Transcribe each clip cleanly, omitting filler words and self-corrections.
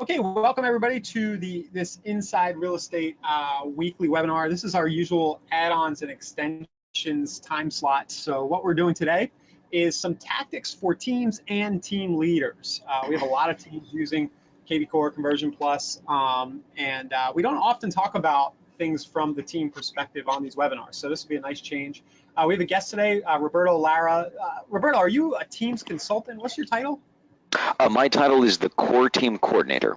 Okay, welcome everybody to this Inside Real Estate weekly webinar. This is our usual add-ons and extensions time slot. So what we're doing today is some tactics for teams and team leaders. We have a lot of teams using KV Core Conversion Plus, and we don't often talk about things from the team perspective on these webinars. So this will be a nice change. We have a guest today, Roberto Lara. Roberto, are you a teams consultant? What's your title? My title is the Core Team Coordinator.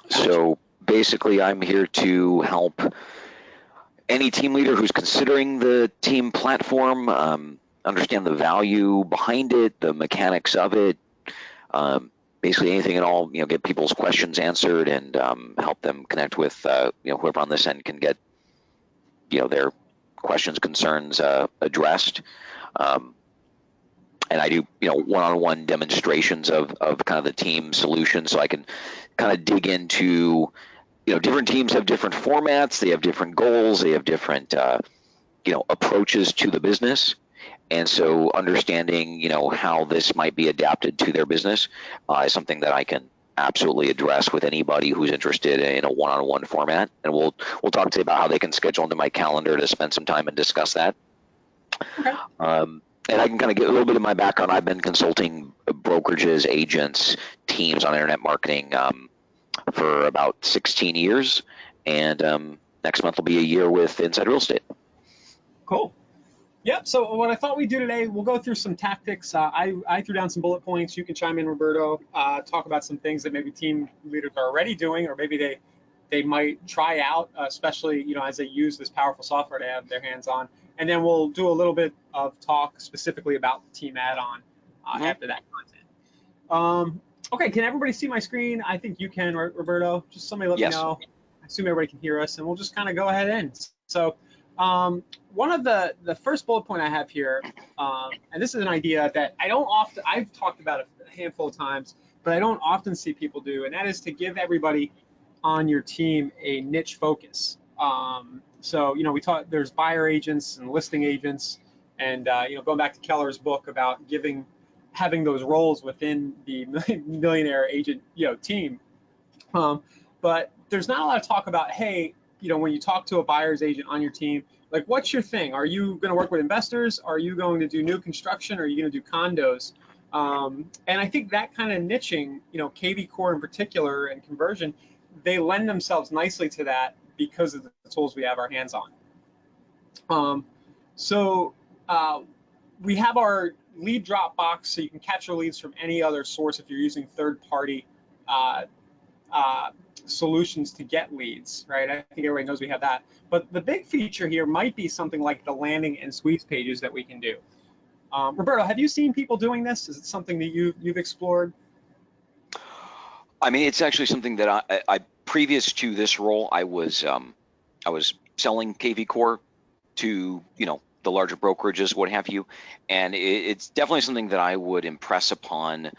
So basically, I'm here to help any team leader who's considering the team platform understand the value behind it, the mechanics of it, basically anything at all. Get people's questions answered and help them connect with whoever on this end can get their questions, concerns addressed. And I do, one-on-one demonstrations of kind of the team solution, so I can kind of dig into, different teams have different formats, they have different goals, they have different, approaches to the business, and so understanding, how this might be adapted to their business is something that I can absolutely address with anybody who's interested in a one-on-one format, and we'll talk today about how they can schedule into my calendar to spend some time and discuss that. Okay. And I can kind of get a little bit of my background. I've been consulting brokerages, agents, teams on internet marketing for about 16 years. And next month will be a year with Inside Real Estate. Cool. Yep. So what I thought we'd do today, we'll go through some tactics. I threw down some bullet points. You can chime in, Roberto, talk about some things that maybe team leaders are already doing, or maybe they might try out, especially, as they use this powerful software to have their hands on. And then we'll do a little bit of talk specifically about the team add-on after that content. Okay, can everybody see my screen? I think you can, Roberto. Just somebody let me know. I assume everybody can hear us, and we'll just kind of go ahead in. So one of the first bullet point I have here, and this is an idea that I've talked about it a handful of times, but I don't often see people do, and that is to give everybody on your team a niche focus. So, there's buyer agents and listing agents, and, going back to Keller's book about having those roles within the millionaire agent, team. But there's not a lot of talk about, hey, when you talk to a buyer's agent on your team, like, what's your thing? Are you going to work with investors? Are you going to do new construction? Are you going to do condos? And I think that kind of niching, KV Core in particular and conversion, they lend themselves nicely to that because of the tools we have our hands on. We have our lead drop box, so you can capture leads from any other source if you're using third-party solutions to get leads, right? I think everybody knows we have that. But the big feature here might be something like the landing and squeeze pages that we can do. Roberto, have you seen people doing this? Is it something that you've explored? I mean, it's actually something that I previous to this role, I was selling KV Core to the larger brokerages, what have you, and it's definitely something that I would impress upon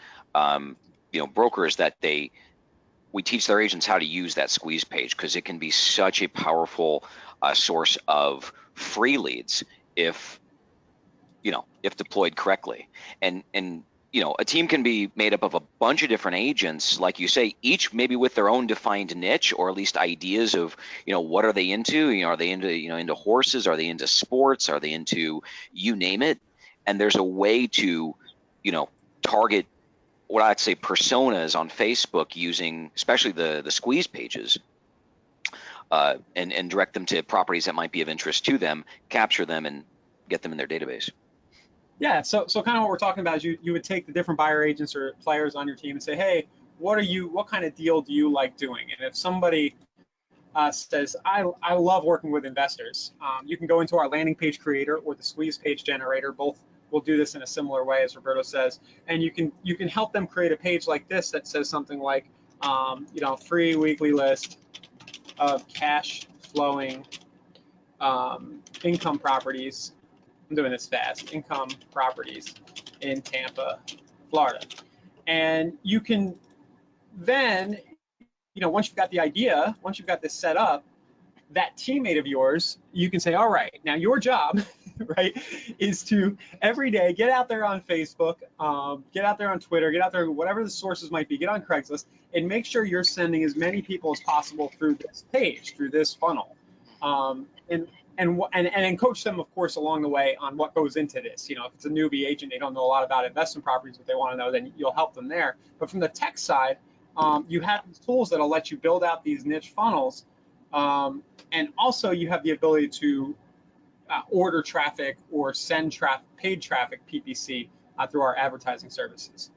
brokers, that we teach their agents how to use that squeeze page, because it can be such a powerful source of free leads if deployed correctly. And a team can be made up of a bunch of different agents, like you say, each maybe with their own defined niche, or at least ideas of, what are they into? Are they into horses? Are they into sports? Are they into, you name it? And there's a way to, target what I'd say personas on Facebook using especially the squeeze pages, and direct them to properties that might be of interest to them, capture them, and get them in their database. Yeah, so kind of what we're talking about is you would take the different buyer agents or players on your team and say, hey, what kind of deal do you like doing? And if somebody says, I love working with investors, you can go into our landing page creator or the squeeze page generator. Both will do this in a similar way, as Roberto says, and you can help them create a page like this that says something like, free weekly list of cash flowing income properties. I'm doing this fast. Income properties in Tampa, Florida. And you can then, once you've got the idea, once you've got this set up, that teammate of yours, you can say, all right, now your job, right, is to every day get out there on Facebook, get out there on Twitter, get out there, whatever the sources might be, get on Craigslist, and make sure you're sending as many people as possible through this page, through this funnel. And coach them, of course, along the way on what goes into this. You know, if it's a newbie agent, they don't know a lot about investment properties, but they want to know, then you'll help them there. But from the tech side, you have these tools that'll let you build out these niche funnels. And also you have the ability to order traffic or send paid traffic, PPC, through our advertising services.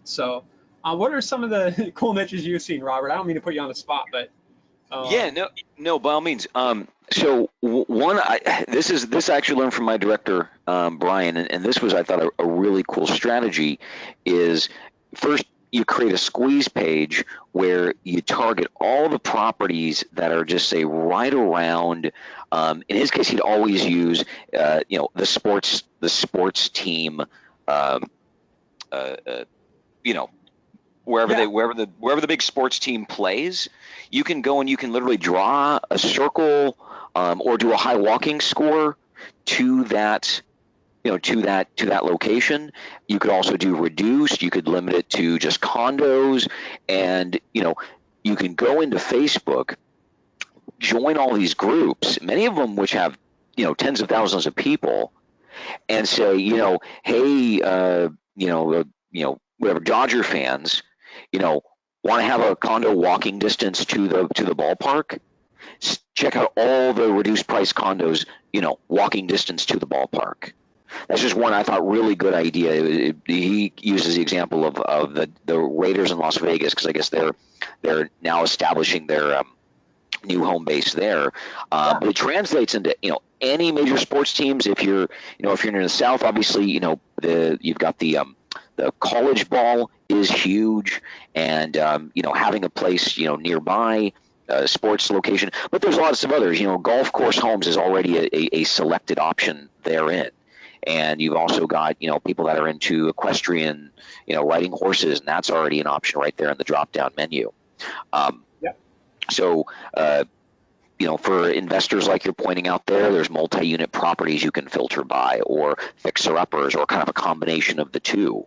So what are some of the cool niches you've seen, Robert? I don't mean to put you on the spot, but yeah, no, by all means. So one, this I actually learned from my director, Brian, and this was, I thought, a really cool strategy. Is first you create a squeeze page where you target all the properties that are just, say, right around. In his case, he'd always use, the sports team, wherever the big sports team plays. You can go and you can literally draw a circle, or do a high walking score to that, to that location. You could also do reduced. You could limit it to just condos, and you can go into Facebook, join all these groups, many of them which have tens of thousands of people, and say, hey, whatever, Dodger fans, want to have a condo walking distance to the ballpark. Check out all the reduced price condos, walking distance to the ballpark. That's just one I thought really good idea. He uses the example of the Raiders in Las Vegas, because I guess they're now establishing their new home base there. But it translates into any major sports teams. If you're in the South, obviously you've got the college ball is huge, and having a place nearby. Sports location, but there's lots of others. Golf course homes is already a selected option therein, and you've also got people that are into equestrian, riding horses, and that's already an option right there in the drop-down menu. So, for investors like you're pointing out there's multi-unit properties you can filter by, or fixer-uppers, or kind of a combination of the two.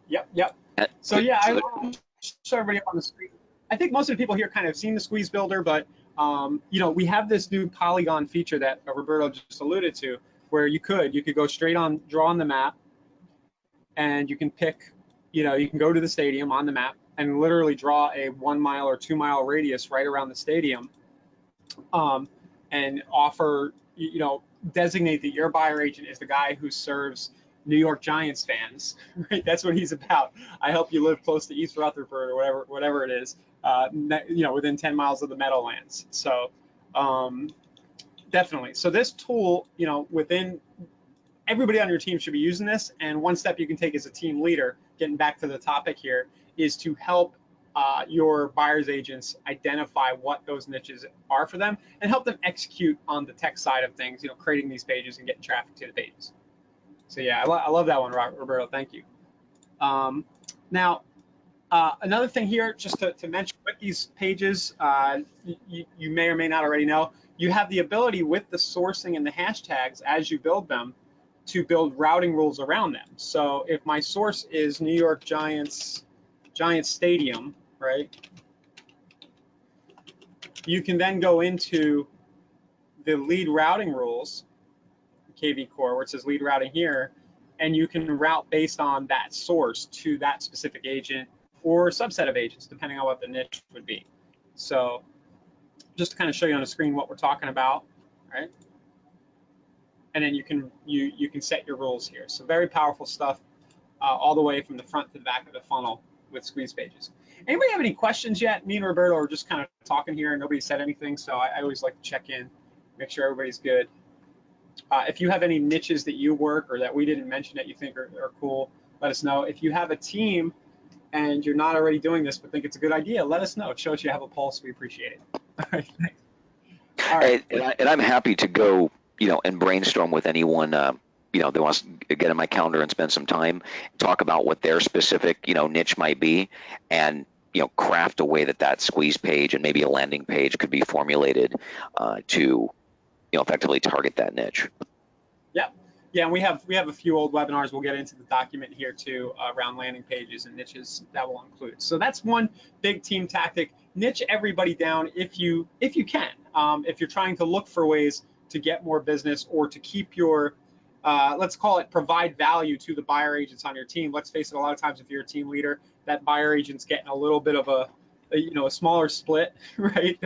Yep. So yeah, I will show everybody up on the screen. I think most of the people here kind of seen the squeeze builder, but we have this new polygon feature that Roberto just alluded to, where you could go straight on, draw on the map, and you can pick, you can go to the stadium on the map and literally draw a 1 mile or 2 mile radius right around the stadium, and offer, designate that your buyer agent is the guy who serves New York Giants fans, right? That's what he's about. I help you live close to East Rutherford, or whatever it is, within 10 miles of the Meadowlands. So definitely. So this tool, within everybody on your team should be using this. And one step you can take as a team leader, getting back to the topic here, is to help your buyer's agents identify what those niches are for them and help them execute on the tech side of things, creating these pages and getting traffic to the pages. So yeah, I love that one, Roberto. Thank you. Now, another thing here, just to mention with these pages, you may or may not already know, you have the ability with the sourcing and the hashtags as you build them to build routing rules around them. So if my source is New York Giants Stadium, right, you can then go into the lead routing rules, KV Core, where it says lead routing here, and you can route based on that source to that specific agent or subset of agents, depending on what the niche would be. So just to kind of show you on the screen what we're talking about, right? And then you can set your rules here. So very powerful stuff, all the way from the front to the back of the funnel with squeeze pages. Anybody have any questions yet? Me and Roberto are just kind of talking here, and nobody said anything, so I always like to check in, make sure everybody's good. If you have any niches that you work or that we didn't mention that you think are cool, let us know. If you have a team and you're not already doing this but think it's a good idea, let us know. It shows you have a pulse. We appreciate it. All right. All right. And I'm happy to go, and brainstorm with anyone, that wants to get in my calendar and spend some time, talk about what their specific, niche might be. And craft a way that squeeze page and maybe a landing page could be formulated to effectively target that niche. Yeah, yeah, and we have a few old webinars. We'll get into the document here too around landing pages and niches that will include. So that's one big team tactic. Niche everybody down if you can. If you're trying to look for ways to get more business or to keep your let's call it provide value to the buyer agents on your team. Let's face it, a lot of times if you're a team leader, that buyer agent's getting a little bit of a smaller split, right?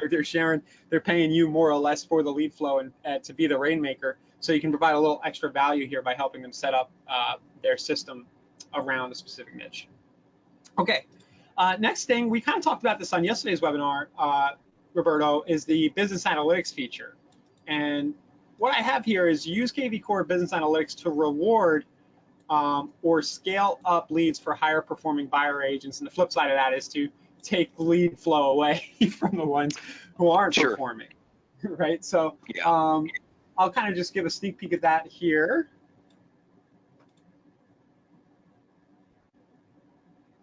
They're paying you more or less for the lead flow and to be the rainmaker. So you can provide a little extra value here by helping them set up their system around a specific niche. Okay, next thing, we kind of talked about this on yesterday's webinar, Roberto, is the business analytics feature. And what I have here is use KV Core Business Analytics to reward or scale up leads for higher performing buyer agents. And the flip side of that is to take lead flow away from the ones who aren't performing, right? So I'll kind of just give a sneak peek at that here.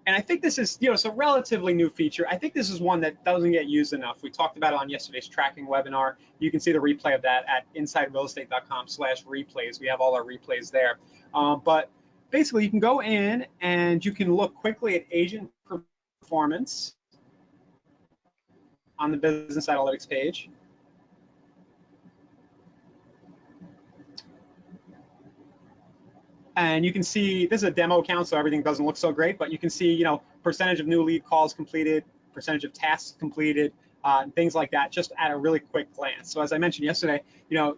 And I think this is, it's a relatively new feature. I think this is one that doesn't get used enough. We talked about it on yesterday's tracking webinar. You can see the replay of that at insiderealestate.com/replays. We have all our replays there. But basically, you can go in and you can look quickly at agent performance on the business analytics page. And you can see, this is a demo account, so everything doesn't look so great, but you can see, percentage of new lead calls completed, percentage of tasks completed, things like that, just at a really quick glance. So as I mentioned yesterday,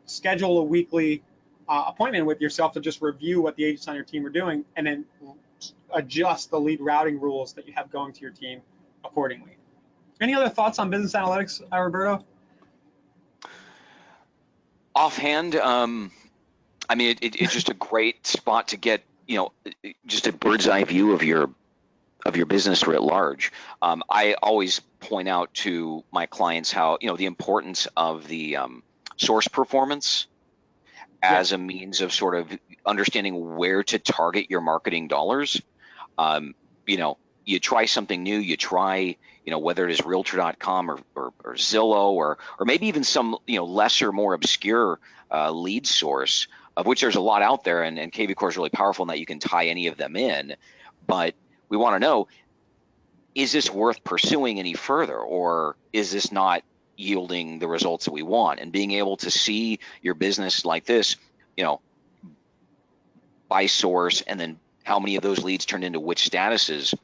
schedule a weekly appointment with yourself to just review what the agents on your team are doing, and then adjust the lead routing rules that you have going to your team accordingly. Any other thoughts on business analytics, Roberto? Offhand, I mean, it's just a great spot to get, just a bird's eye view of your business writ large. I always point out to my clients how, the importance of the source performance as a means of sort of understanding where to target your marketing dollars. You try something new, you try, whether it is Realtor.com or Zillow or maybe even some, lesser, more obscure lead source, of which there's a lot out there, and KV Core is really powerful in that you can tie any of them in. But we want to know, is this worth pursuing any further, or is this not yielding the results that we want? And being able to see your business like this, by source, and then how many of those leads turned into which statuses,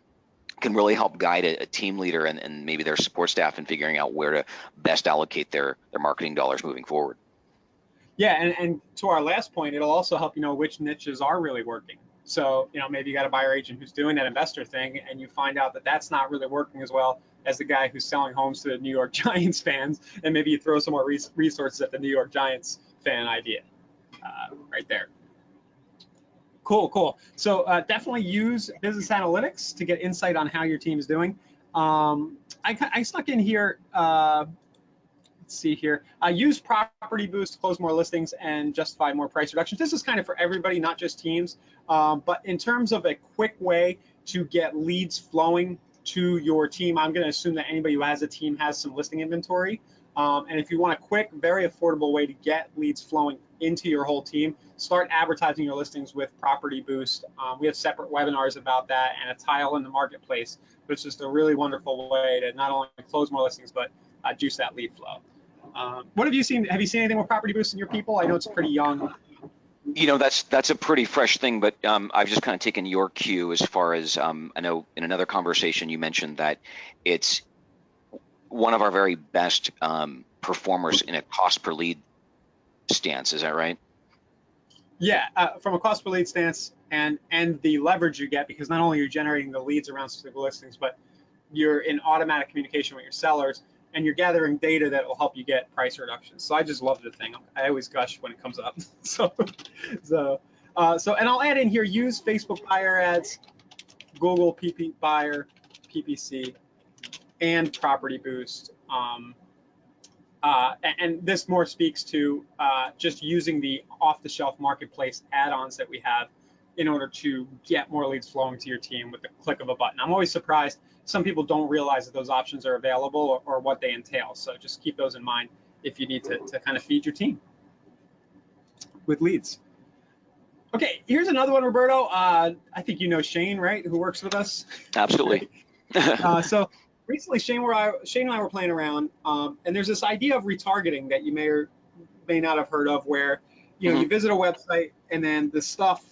can really help guide a team leader and maybe their support staff in figuring out where to best allocate their marketing dollars moving forward. Yeah, and to our last point, it'll also help you know which niches are really working. So, maybe you got a buyer agent who's doing that investor thing, and you find out that that's not really working as well as the guy who's selling homes to the New York Giants fans, and maybe you throw some more resources at the New York Giants fan idea right there. Cool. So definitely use business analytics to get insight on how your team is doing. I snuck in here. Let's see here. Use Property Boost to close more listings and justify more price reductions. This is kind of for everybody, not just teams. But in terms of a quick way to get leads flowing to your team, I'm going to assume that anybody who has a team has some listing inventory. And if you want a quick, very affordable way to get leads flowing into your whole team, start advertising your listings with Property Boost. We have separate webinars about that and a tile in the marketplace. But it's just a really wonderful way to not only close more listings, but juice that lead flow. What have you seen? Have you seen anything with Property Boost in your people? I know it's pretty young. That's a pretty fresh thing, but I've just kind of taken your cue as far as I know in another conversation you mentioned that it's one of our very best performers in a cost per lead stance. Is that right? Yeah, from a cost per lead stance and the leverage you get, because not only are you generating the leads around specific listings, but you're in automatic communication with your sellers, and you're gathering data that will help you get price reductions. So I just love the thing. I always gush when it comes up. So and I'll add in here, use Facebook buyer ads, Google PP buyer, PPC, and Property Boost. And this more speaks to just using the off-the-shelf marketplace add-ons that we have. in order to get more leads flowing to your team with the click of a button. I'm always surprised some people don't realize that those options are available or what they entail. So just keep those in mind if you need to kind of feed your team with leads. Okay, here's another one, Roberto. I think you know Shane, right, who works with us? Absolutely. So recently, Shane and I were playing around, and there's this idea of retargeting that you may or may not have heard of, where you visit a website and then the stuff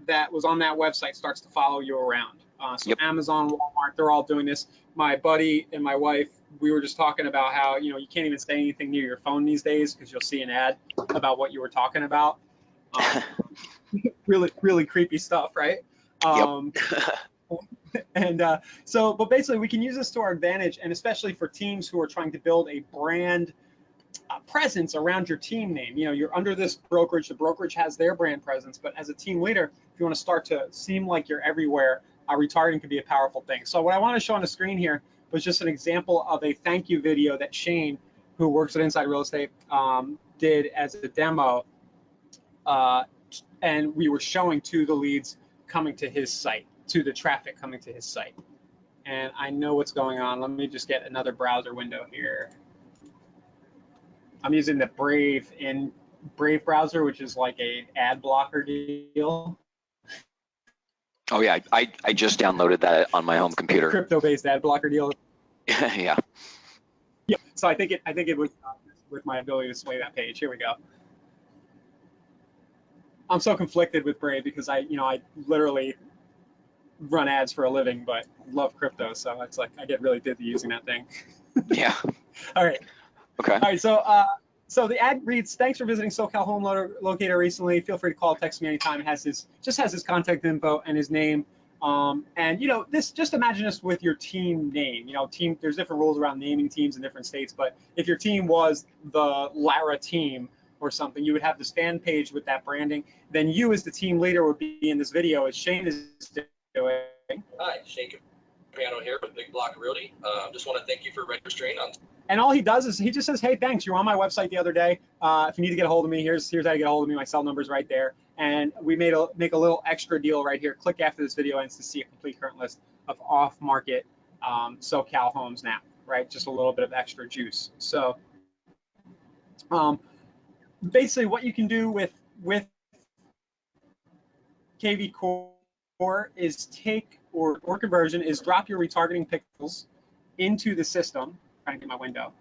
that was on that website starts to follow you around. So Yep. Amazon, Walmart, they're all doing this. My buddy and my wife, we were just talking about how you can't even say anything near your phone these days because you'll see an ad about what you were talking about. Really creepy stuff, right? Yep. And but basically we can use this to our advantage, and especially for teams who are trying to build a brand presence around your team name. You're under this brokerage, the brokerage has their brand presence, but as a team leader, if you want to start to seem like you're everywhere, retargeting can be a powerful thing. So what I want to show on the screen here was just an example of a thank you video that Shane, who works at Inside Real Estate, did as a demo, and we were showing to the leads coming to his site, to the traffic coming to his site. And I know what's going on. Let me just get another browser window here. I'm using the Brave browser, which is like a ad blocker deal. Oh yeah, I just downloaded that on my home computer. Crypto-based ad blocker deal. Yeah. Yeah. So I think it was with my ability to sway that page. Here we go. I'm so conflicted with Brave because I literally run ads for a living, but love crypto, so it's like I get really dizzy using that thing. Yeah. All right. Okay. All right. So the ad reads, "Thanks for visiting SoCal Home Locator recently. Feel free to call, text me anytime." It has his contact info and his name. And this, just imagine this with your team name. There's different rules around naming teams in different states, but if your team was the Lara team or something, you would have this fan page with that branding. Then you, as the team leader, would be in this video as Shane is doing. Hi, Shane Capriano here with Big Block Realty. Just want to thank you for registering on. And all he does is he just says, "Hey, thanks. You were on my website the other day. If you need to get a hold of me, here's how to get a hold of me. My cell number's right there." And we make a little extra deal right here. Click after this video and to see a complete current list of off-market SoCal homes now, right? Just a little bit of extra juice. So basically what you can do with KV Core is take or conversion is drop your retargeting pixels into the system. Trying to get my window,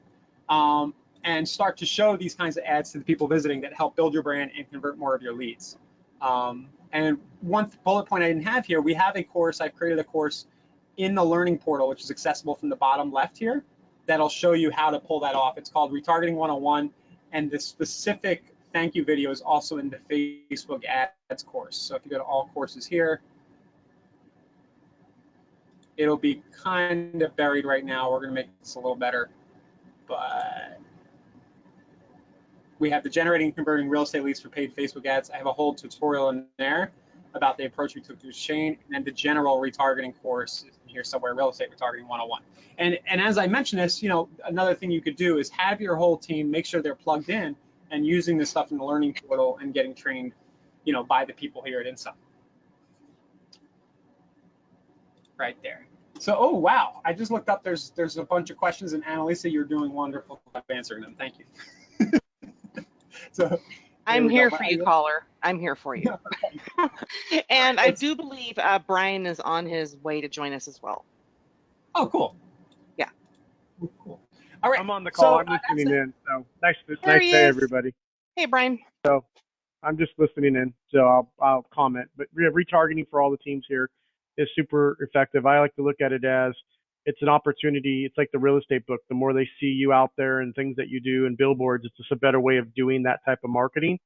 and start to show these kinds of ads to the people visiting that help build your brand and convert more of your leads. And one bullet point I didn't have here, we have a course. I've created a course in the learning portal, which is accessible from the bottom left here, that'll show you how to pull that off. It's called Retargeting 101, and the specific thank you video is also in the Facebook ads course. So if you go to all courses here, it'll be kind of buried right now. We're going to make this a little better, but we have the generating and converting real estate leads for paid Facebook ads. I have a whole tutorial in there about the approach we took to Shane, and the general retargeting course is here somewhere, Real Estate Retargeting 101. And as I mentioned this, another thing you could do is have your whole team make sure they're plugged in and using this stuff in the learning portal and getting trained, by the people here at Insight. Right there. So, oh wow, I just looked up. There's a bunch of questions, and Annalisa, you're doing wonderful answering them. Thank you. So I'm here for you, caller. I'm here for you. And I do believe Brian is on his way to join us as well. Oh, cool. Yeah. Cool. All right. I'm on the call. I'm listening in. So nice day, everybody. Hey, Brian. So I'm just listening in. So I'll comment. But retargeting for all the teams here is super effective. I like to look at it as it's an opportunity. It's like the real estate book. The more they see you out there and things that you do and billboards, it's just a better way of doing that type of marketing.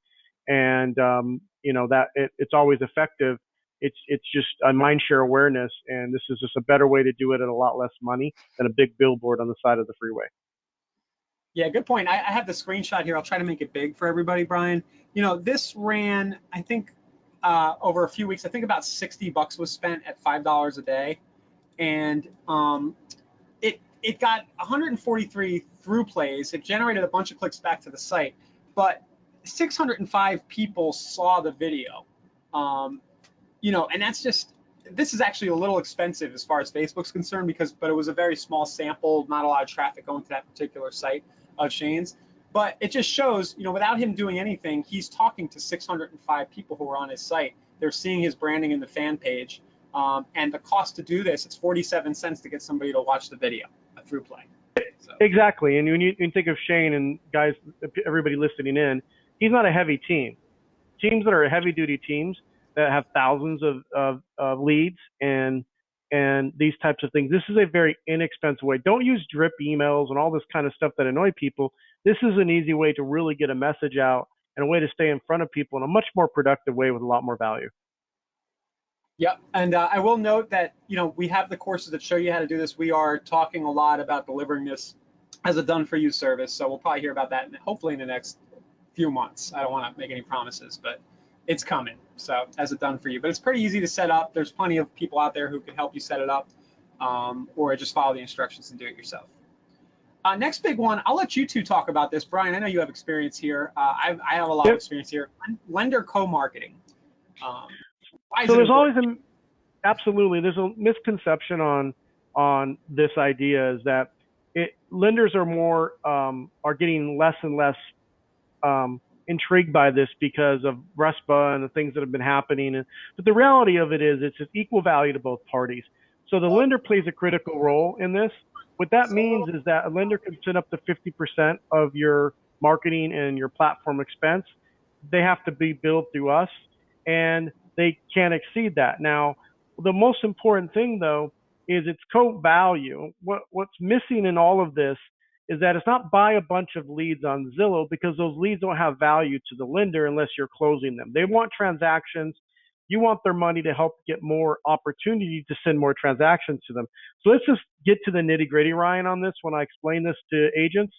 And that it's always effective. It's just a mind share awareness, and this is just a better way to do it at a lot less money than a big billboard on the side of the freeway. Yeah, good point. I have the screenshot here. I'll try to make it big for everybody, Brian. This ran, I think, over a few weeks. I think about $60 was spent at $5 a day, and it got 143 through plays. It generated a bunch of clicks back to the site, but 605 people saw the video. And that's just, this is actually a little expensive as far as Facebook's concerned but it was a very small sample, not a lot of traffic going to that particular site of Shane's. But it just shows, without him doing anything, he's talking to 605 people who are on his site. They're seeing his branding in the fan page. And the cost to do this, it's 47 cents to get somebody to watch the video, a through play. So. Exactly. And when you think of Shane and guys, everybody listening in, he's not a heavy team. Teams that are heavy duty teams that have thousands of leads and these types of things. This is a very inexpensive way. Don't use drip emails and all this kind of stuff that annoy people. This is an easy way to really get a message out and a way to stay in front of people in a much more productive way with a lot more value. Yep. And I will note that, we have the courses that show you how to do this. We are talking a lot about delivering this as a done for you service. So we'll probably hear about that hopefully in the next few months. I don't want to make any promises, but it's coming. So as a done for you, but it's pretty easy to set up. There's plenty of people out there who can help you set it up, or just follow the instructions and do it yourself. Next big one, I'll let you two talk about this. Brian, I know you have experience here. I have a lot of experience here. Lender co-marketing. So there's always there's a misconception on this idea is that lenders are getting less and less intrigued by this because of RESPA and the things that have been happening. But the reality of it is it's an equal value to both parties. So the lender plays a critical role in this. What that means is that a lender can send up to 50% of your marketing and your platform expense. They have to be billed through us, and they can't exceed that. Now, the most important thing, though, is it's co-value. What's missing in all of this is that it's not buy a bunch of leads on Zillow, because those leads don't have value to the lender unless you're closing them. They want transactions. You want their money to help get more opportunity to send more transactions to them. So let's just get to the nitty-gritty, Ryan, on this when I explain this to agents.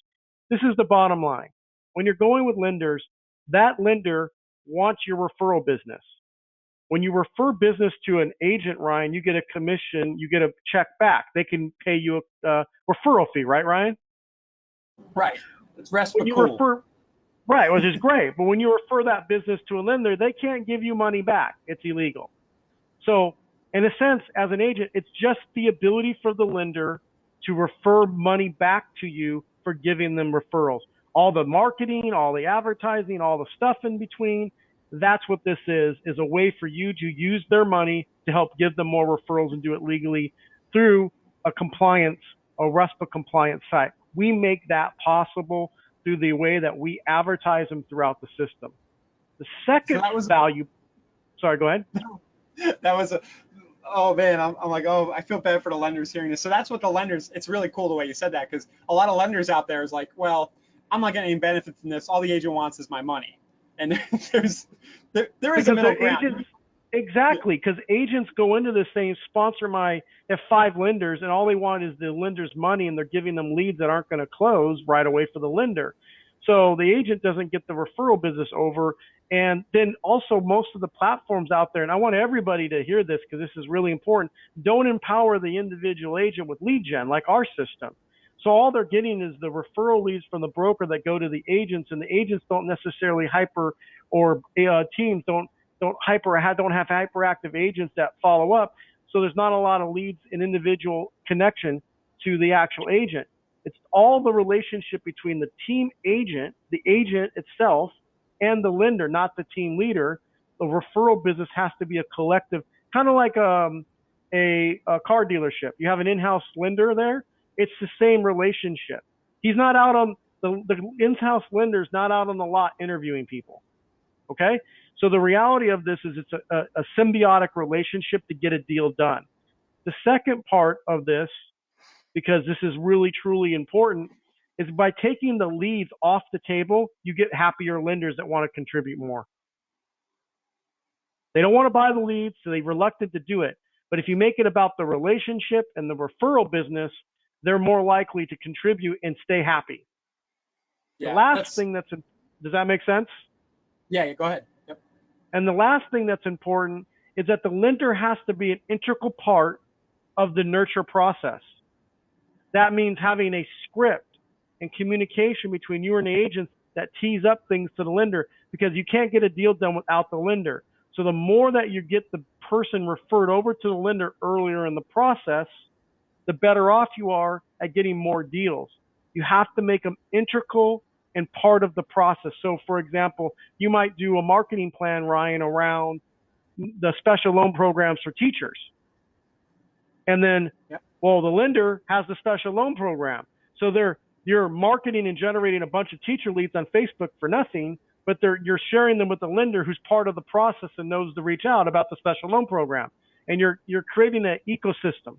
This is the bottom line. When you're going with lenders, that lender wants your referral business. When you refer business to an agent, Ryan, you get a commission, you get a check back. They can pay you a referral fee, right, Ryan? Right. It's RESPA when you cool. refer, right, which is great. But when you refer that business to a lender, they can't give you money back. It's illegal. So in a sense, as an agent, it's just the ability for the lender to refer money back to you for giving them referrals. All the marketing, all the advertising, all the stuff in between, that's what this is a way for you to use their money to help give them more referrals and do it legally through a RESPA compliant site. We make that possible through the way that we advertise them throughout the system. The second value, sorry, go ahead. That was oh man, I'm like, oh, I feel bad for the lenders hearing this. So that's what the lenders, it's really cool the way you said that, because a lot of lenders out there is like, well, I'm not getting any benefit from this. All the agent wants is my money. And there is a middle ground. Exactly, because agents go into this saying, have 5 lenders, and all they want is the lender's money, and they're giving them leads that aren't going to close right away for the lender. So the agent doesn't get the referral business over. And then also most of the platforms out there, and I want everybody to hear this because this is really important, don't empower the individual agent with lead gen like our system. So all they're getting is the referral leads from the broker that go to the agents, and the agents don't necessarily teams don't have hyperactive agents that follow up. So there's not a lot of leads and individual connection to the actual agent. It's all the relationship between the team agent, the agent itself, and the lender, not the team leader. The referral business has to be a collective, kind of like a car dealership. You have an in-house lender there. It's the same relationship. He's not out on the in-house lender's not out on the lot interviewing people. Okay. So the reality of this is it's a symbiotic relationship to get a deal done. The second part of this, because this is really truly important, is by taking the leads off the table, you get happier lenders that want to contribute more. They don't want to buy the leads, so they're reluctant to do it. But if you make it about the relationship and the referral business, they're more likely to contribute and stay happy. Yeah, the last thing does that make sense? Yeah, go ahead. Yep. And the last thing that's important is that the lender has to be an integral part of the nurture process. That means having a script and communication between you and the agents that tees up things to the lender, because you can't get a deal done without the lender. So the more that you get the person referred over to the lender earlier in the process, the better off you are at getting more deals. You have to make them integral and part of the process. So, for example, you might do a marketing plan, Ryan, around the special loan programs for teachers. And then, well, the lender has the special loan program. So you're marketing and generating a bunch of teacher leads on Facebook for nothing, but you're sharing them with the lender who's part of the process and knows to reach out about the special loan program. And you're creating an ecosystem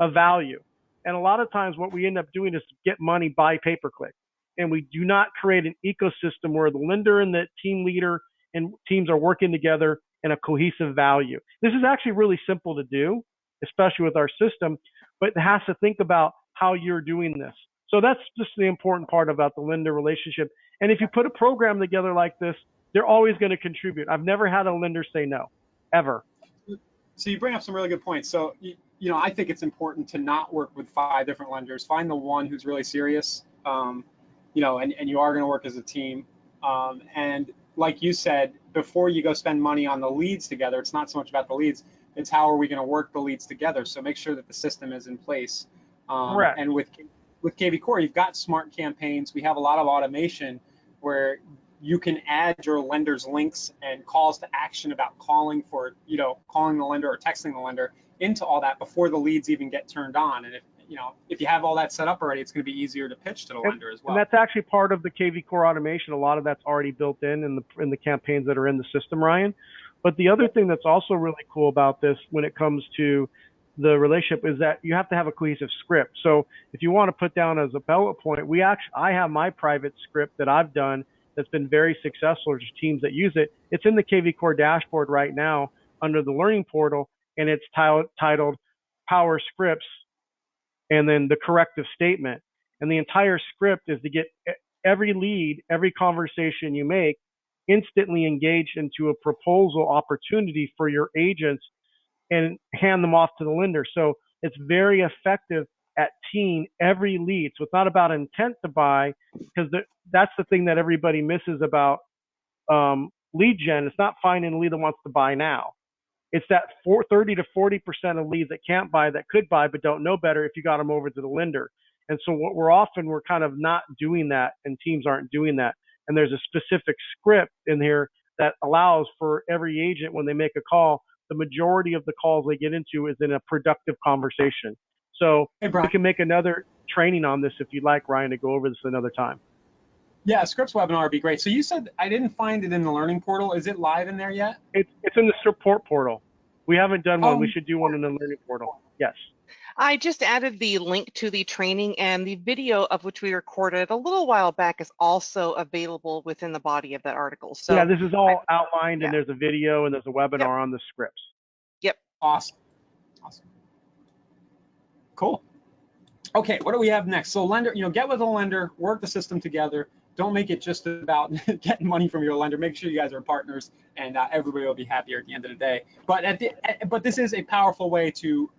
of value. And a lot of times what we end up doing is get money by pay-per-click. And we do not create an ecosystem where the lender and the team leader and teams are working together in a cohesive value. This is actually really simple to do, especially with our system, but it has to think about how you're doing this. So that's just the important part about the lender relationship. And if you put a program together like this, they're always going to contribute. I've never had a lender say no, ever. So you bring up some really good points. So, I think it's important to not work with 5 different lenders. Find the one who's really serious, and you are going to work as a team. And like you said, before you go spend money on the leads together, it's not so much about the leads. It's how are we going to work the leads together. So make sure that the system is in place. Correct. And with KV Core, you've got smart campaigns. We have a lot of automation where you can add your lender's links and calls to action about calling the lender or texting the lender into all that before the leads even get turned on. And if you have all that set up already, it's going to be easier to pitch to the lender as well. And that's actually part of the KV Core automation. A lot of that's already built in the campaigns that are in the system, Ryan. But the other thing that's also really cool about this when it comes to the relationship is that you have to have a cohesive script. So if you want to put down as a bullet point, I have my private script that I've done that's been very successful. There's teams that use it. It's in the KV Core dashboard right now under the learning portal, and it's titled Power Scripts and then the corrective statement. And the entire script is to get every lead, every conversation you make instantly engaged into a proposal opportunity for your agents and hand them off to the lender. So it's very effective at teeing every lead. So it's not about intent to buy, because that's the thing that everybody misses about lead gen. It's not finding a lead that wants to buy now. It's that 30 to 40% of leads that can't buy, that could buy, but don't know better if you got them over to the lender. And so we're kind of not doing that, and teams aren't doing that. And there's a specific script in here that allows for every agent, when they make a call, the majority of the calls they get into is in a productive conversation. So we can make another training on this if you'd like, Ryan, to go over this another time. Yeah, a scripts webinar would be great. So you said I didn't find it in the learning portal. Is it live in there yet? It's in the support portal. We haven't done one. We should do one in the learning portal. Yes. I just added the link to the training, and the video of which we recorded a little while back is also available within the body of that article. So yeah, this is all outlined, and there's a video and there's a webinar on the scripts. Yep. Awesome. Cool. Okay, what do we have next? So lender, get with a lender, work the system together. Don't make it just about getting money from your lender. Make sure you guys are partners, and everybody will be happier at the end of the day. But this is a powerful way to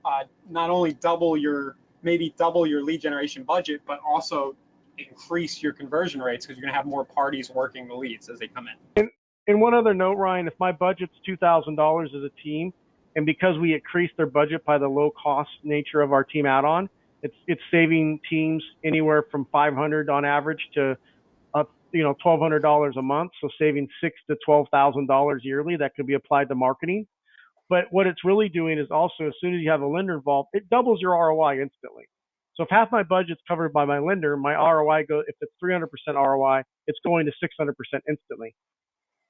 not only double your lead generation budget, but also increase your conversion rates, because you're going to have more parties working the leads as they come in. And one other note, Ryan, if my budget's $2,000 as a team, and because we increased their budget by the low cost nature of our team add-on, it's saving teams anywhere from $500 on average to $1,200 a month. So saving $6,000 to $12,000 yearly that could be applied to marketing. But what it's really doing is also, as soon as you have a lender involved, it doubles your ROI instantly. So if half my budget's covered by my lender, my ROI if it's 300% ROI, it's going to 600% instantly.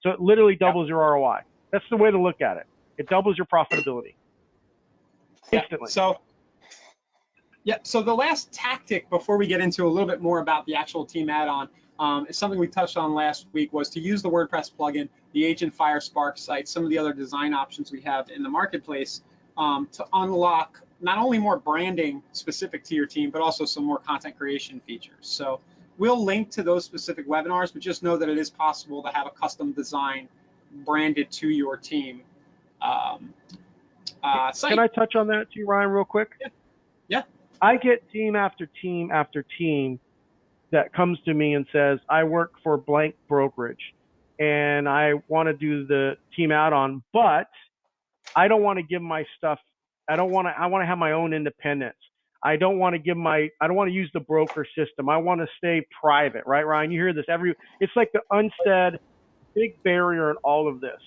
So it literally doubles your ROI. That's the way to look at it. It doubles your profitability instantly. So the last tactic before we get into a little bit more about the actual team add-on, is something we touched on last week, was to use the WordPress plugin, the Agent Fire Spark site, some of the other design options we have in the marketplace to unlock not only more branding specific to your team, but also some more content creation features. So we'll link to those specific webinars, but just know that it is possible to have a custom design branded to your team site. Can I touch on that too, Ryan, real quick? Yeah. I get team after team after team that comes to me and says, I work for blank brokerage. and I want to do the team add-on, but I don't want to give my stuff. I want to have my own independence. I don't want to use the broker system. I want to stay private, right, Ryan? You hear this it's like the unsaid big barrier in all of this.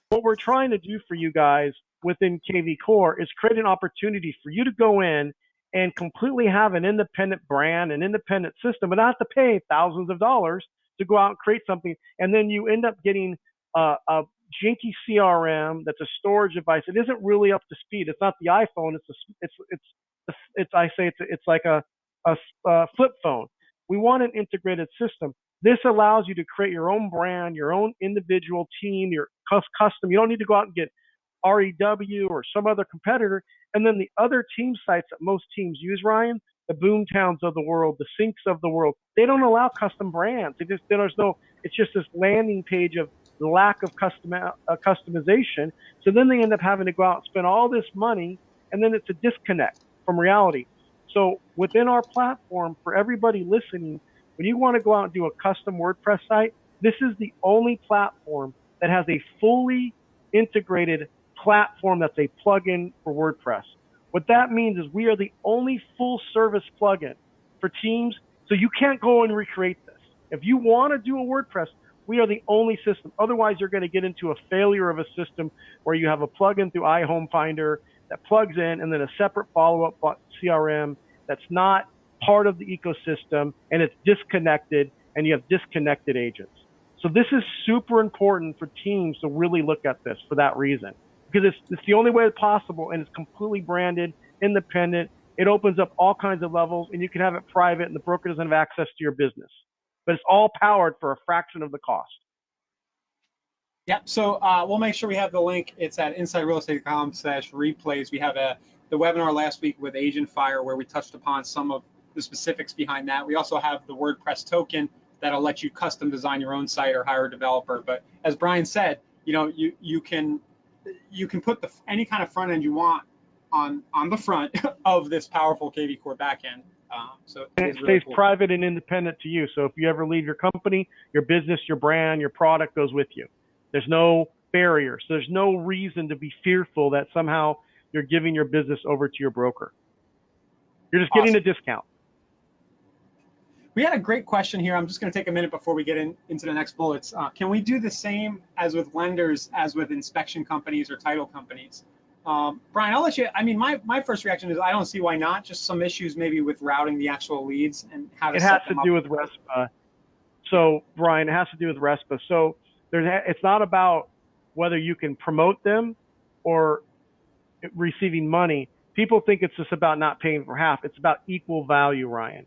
What we're trying to do for you guys within KV Core is create an opportunity for you to go in and completely have an independent brand, an independent system, but not have to pay thousands of dollars to go out and create something. And then you end up getting a jinky CRM that's a storage device. It isn't really up to speed. It's not the iPhone. It's like a flip phone. We want an integrated system. This allows you to create your own brand, your own individual team, your custom. You don't need to go out and get REW or some other competitor. And then the other team sites that most teams use, Ryan, the Boomtowns of the world, the Syncs of the world, they don't allow custom brands. It's just this landing page of lack of customization. So then they end up having to go out and spend all this money, and then it's a disconnect from reality. So within our platform, for everybody listening, when you want to go out and do a custom WordPress site, this is the only platform that has a fully integrated platform that's a plugin for WordPress. What that means is we are the only full service plugin for teams. So you can't go and recreate this. If you want to do a WordPress, we are the only system. Otherwise, you're going to get into a failure of a system where you have a plugin through iHome Finder that plugs in and then a separate follow-up CRM that's not part of the ecosystem, and it's disconnected, and you have disconnected agents. So this is super important for teams to really look at this for that reason, because it's the only way possible, and it's completely branded, independent. It opens up all kinds of levels, and you can have it private, and the broker doesn't have access to your business. But it's all powered for a fraction of the cost. Yeah, so we'll make sure we have the link. It's at insiderealestate.com/replays. We have the webinar last week with Agent Fire where we touched upon some of the specifics behind that. We also have the WordPress token that'll let you custom design your own site or hire a developer. But as Brian said, you can put any kind of front end you want on the front of this powerful KV Core backend. So it really stays cool. private and independent to you. So if you ever leave your company, your business, your brand, your product goes with you. There's no barrier. So there's no reason to be fearful that somehow you're giving your business over to your broker. You're just getting a discount. We had a great question here. I'm just going to take a minute before we get into the next bullets. Can we do the same as with lenders as with inspection companies or title companies? Brian, I'll let you. I mean, my first reaction is I don't see why not. Just some issues maybe with routing the actual leads and how to set them up. It has to do with RESPA. So, Brian, it has to do with RESPA. So it's not about whether you can promote them or receiving money. People think it's just about not paying for half. It's about equal value, Ryan.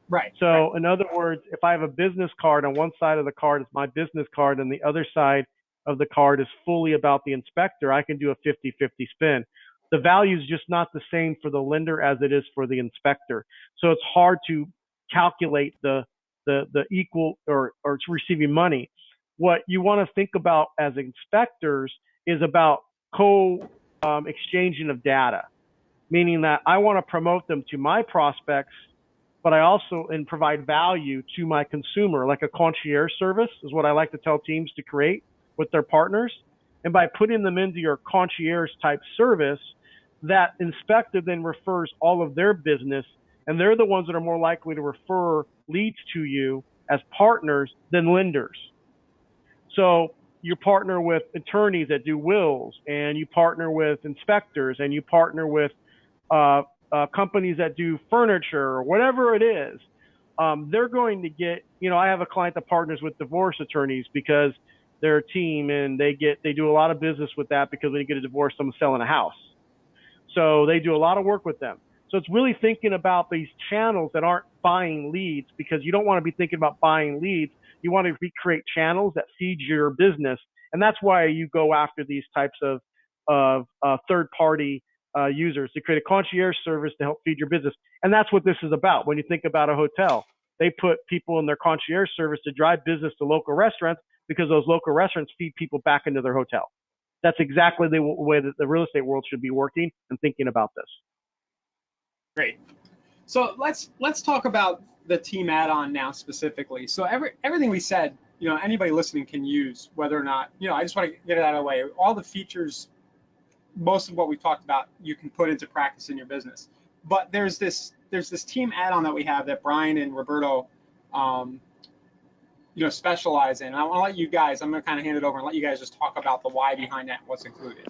Right. So in other words, if I have a business card, on one side of the card is my business card and the other side of the card is fully about the inspector, I can do a 50-50 spin. The value is just not the same for the lender as it is for the inspector. So it's hard to calculate the equal or receiving money. What you want to think about as inspectors is about exchanging of data, meaning that I want to promote them to my prospects, but I also provide value to my consumer, like a concierge service is what I like to tell teams to create with their partners. And by putting them into your concierge type service, that inspector then refers all of their business, and they're the ones that are more likely to refer leads to you as partners than lenders. So you partner with attorneys that do wills, and you partner with inspectors, and you partner with companies that do furniture or whatever it is. They're going to get, I have a client that partners with divorce attorneys because they're a team, and they do a lot of business with that because when you get a divorce, someone's selling a house. So they do a lot of work with them. So it's really thinking about these channels that aren't buying leads, because you don't want to be thinking about buying leads. You want to recreate channels that feed your business. And that's why you go after these types of third-party users to create a concierge service to help feed your business. And that's what this is about. When you think about a hotel, they put people in their concierge service to drive business to local restaurants because those local restaurants feed people back into their hotel. That's exactly the way that the real estate world should be working and thinking about this. Great. So let's talk about the team add-on now specifically. So everything we said anybody listening can use, whether or not, I just want to get it out of the way. All the features, most of what we've talked about, you can put into practice in your business. But there's this team add-on that we have that Brian and Roberto, specialize in. And I want to let you guys, I'm going to kind of hand it over and let you guys just talk about the why behind that and what's included.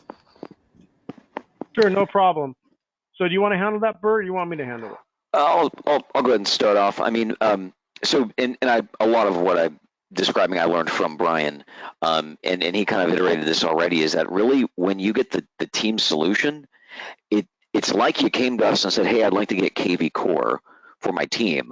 Sure, no problem. So do you want to handle that, Bert, or do you want me to handle it? I'll go ahead and start off. I mean, a lot of what I'm describing I learned from Brian, and he kind of iterated this already, is that really when you get the team solution, it's like you came to us and said, hey, I'd like to get KV Core for my team,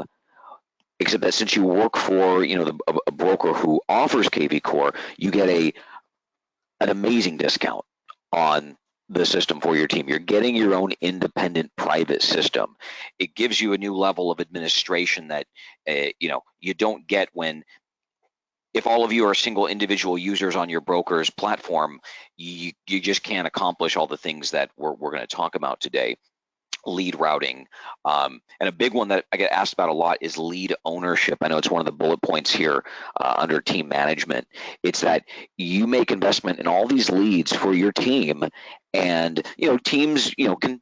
except that since you work for a broker who offers KV Core, you get an amazing discount on the system for your team. You're getting your own independent private system. It gives you a new level of administration that you don't get if all of you are single individual users on your broker's platform. You just can't accomplish all the things that we're going to talk about today. Lead routing, and a big one that I get asked about a lot is lead ownership. I know it's one of the bullet points here under team management. It's that you make investment in all these leads for your team, and teams can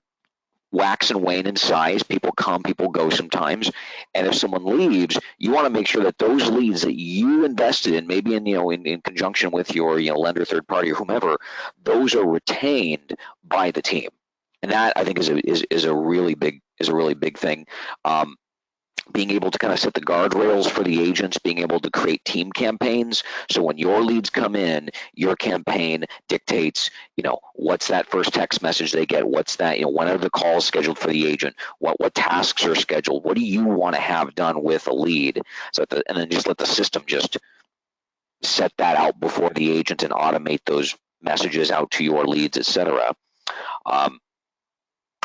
wax and wane in size. People come, people go sometimes, and if someone leaves, you want to make sure that those leads that you invested in, maybe in conjunction with your lender, third party, or whomever, those are retained by the team. And that, I think, is a really big thing. Being able to kind of set the guardrails for the agents, being able to create team campaigns. So when your leads come in, your campaign dictates, what's that first text message they get? What's that, when are the calls scheduled for the agent? What tasks are scheduled? What do you want to have done with a lead? And then just let the system just set that out before the agent and automate those messages out to your leads, et cetera.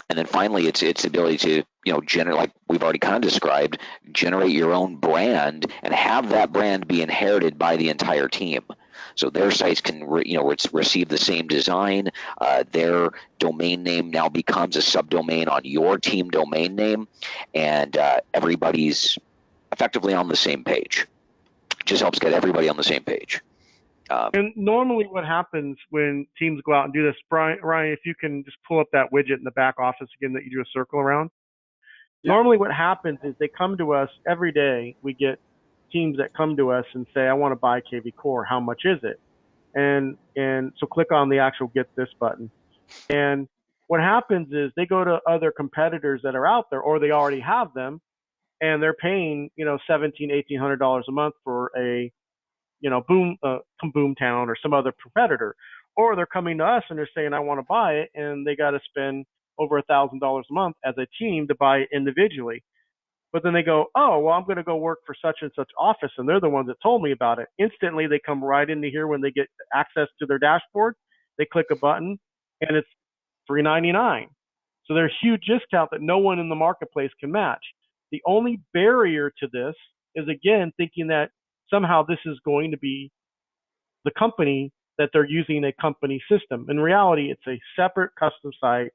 And then finally, it's the ability to, generate, like we've already kind of described, generate your own brand and have that brand be inherited by the entire team. So their sites can, receive the same design. Their domain name now becomes a subdomain on your team domain name, and everybody's effectively on the same page. It just helps get everybody on the same page. And normally what happens when teams go out and do this, Ryan, if you can just pull up that widget in the back office again that you drew a circle around. Yeah. Normally what happens is they come to us every day. We get teams that come to us and say, I want to buy KV Core. How much is it? And so click on the actual get this button. And what happens is they go to other competitors that are out there, or they already have them, and they're paying, $1,700-$1,800 a month for a Boomtown or some other competitor, or they're coming to us and they're saying, I want to buy it, and they got to spend over $1,000 a month as a team to buy it individually. But then they go, oh, well, I'm going to go work for such and such office, and they're the ones that told me about it. Instantly, they come right into here when they get access to their dashboard. They click a button, and it's $399. So there's a huge discount that no one in the marketplace can match. The only barrier to this is, again, thinking that somehow this is going to be the company that they're using a company system. In reality, it's a separate custom site,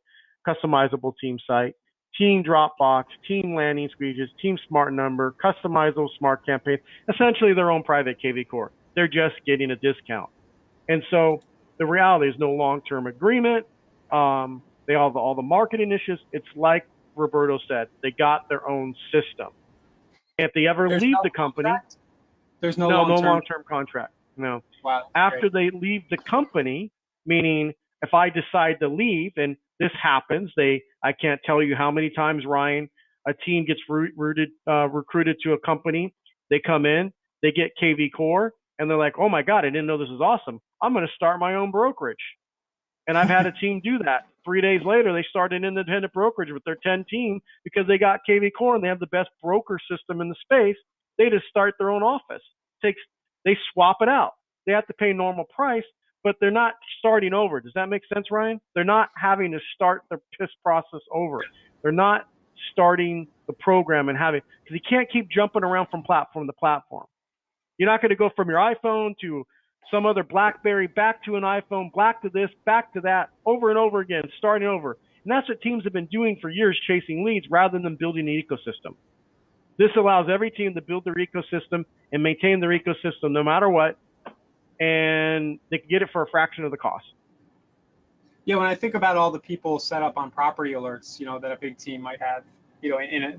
customizable team site, team Dropbox, team landing pages, team smart number, customizable smart campaign, essentially their own private KV Core. They're just getting a discount. And so the reality is no long-term agreement. They have all the marketing issues. It's like Roberto said, they got their own system. If they ever leave the company, contract? There's no long-term contract. No. Wow. After they leave the company, meaning if I decide to leave, and this happens, I can't tell you how many times, Ryan, a team gets recruited to a company. They come in, they get KV Core, and they're like, oh my God, I didn't know this was awesome. I'm going to start my own brokerage. And I've had a team do that. 3 days later, they start an independent brokerage with their 10 team because they got KV Core and they have the best broker system in the space. They just start their own office. They swap it out. They have to pay normal price, but they're not starting over. Does that make sense, Ryan? They're not having to start the PIS process over. They're not starting the program and because you can't keep jumping around from platform to platform. You're not going to go from your iPhone to some other BlackBerry, back to an iPhone, back to this, back to that, over and over again, starting over. And that's what teams have been doing for years, chasing leads rather than building an ecosystem. This allows every team to build their ecosystem and maintain their ecosystem no matter what, and they can get it for a fraction of the cost. Yeah, when I think about all the people set up on property alerts, that a big team might have,